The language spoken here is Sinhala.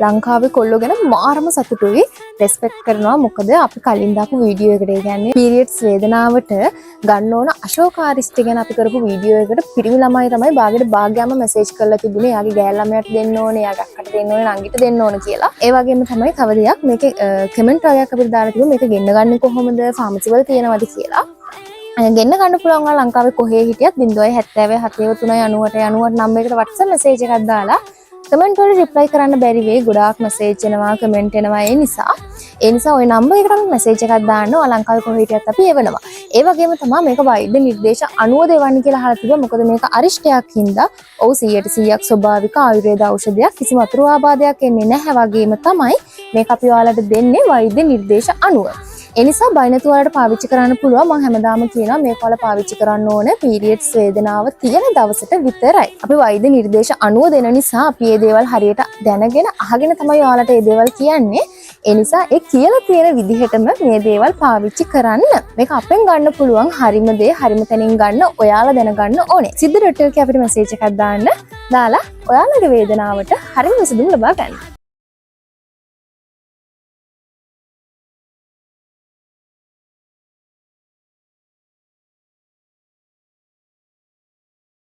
ලංකාවේ කොල්ලෝ ගැන මාරම සතුටුයි රෙස්පෙක්ට් කරනවා මොකද අපි කලින් දාපු වීඩියෝ එකට ඒ කියන්නේ පීරියඩ්ස් වේදනාවට ගන්න ඕන අශෝකාරිෂ්ඨ ගැන අපි කරපු වීඩියෝ එකට පිරිමි ළමයි තමයි භාගයට භාග්‍යම මෙසේජ් කරලා තිබුණේ යාගේ ගෑල් ළමයට දෙන්න ඕනේ යාගේ අක්කට දෙන්න ඕනේ නංගිට දෙන්න ඕනේ කියලා. ඒ වගේම තමයි තව දෙයක් මේකේ කමෙන්ට් වගේක් අපිට දාලා තිබුණා මේක ගෙන්න ගන්න කොහොමද ෆාමසි වල තියෙනවද කියලා. ගෙන්න ගන්න පුළුවන් වල ලංකාවේ කොහේ හිටියත් 070 73 90 90 නම්බරයකට WhatsApp මෙසේජ් එකක් දාලා කමෙන්ට් වල රිප්ලයි කරන්න බැරි වෙයි. ගොඩාක් මෙසේජ් එනවා කමෙන්ට් එනවා ඒ නිසා ওই නම්බර් එකට මෙසේජ් එකක් දාන්න ලංකාවේ කොහේ හිටියත් අපි එවනවා. ඒ වගේම තමයි මේක වෛද්‍ය නිර්දේශ අනුව දෙවන්න කියලා අහලා තිබුණා. මොකද මේක අරිෂ්ටයක් හින්දා ඔව් 100% ස්වභාවික ආයුර්වේද ඖෂධයක් කිසිම අතුරු ආබාධයක් එන්නේ නැහැ. වගේම තමයි මේක අපි ඔයාලට දෙන්නේ වෛද්‍ය නිර්දේශ අනුව. ඒ නිසා බය නැතුව ඔයාලට පාවිච්චි කරන්න පුළුවන්. මම හැමදාම කියනවා මේක ඔයාලා පාවිච්චි කරන්න ඕනේ පීරියඩ්ස් වේදනාව තියෙන දවසට විතරයි. අපි වෛද්‍ය නිර්දේශ අනුව දෙන නිසා අපි මේ දේවල් හරියට දැනගෙන අහගෙන තමයි ඔයාලට මේ දේවල් කියන්නේ. ඒ නිසා ඒ කියලා තියෙන විදිහටම මේ දේවල් පාවිච්චි කරන්න. මේක අපෙන් ගන්න පුළුවන් හරිම දේ හරිම තැනින් ගන්න ඔයාලා දැනගන්න ඕනේ. සිද්ධ.lk අපිට මෙසේජ් එකක් දාලා ඔයාලගේ වේදනාවට හරිම විසඳුම් ලබා ගන්න.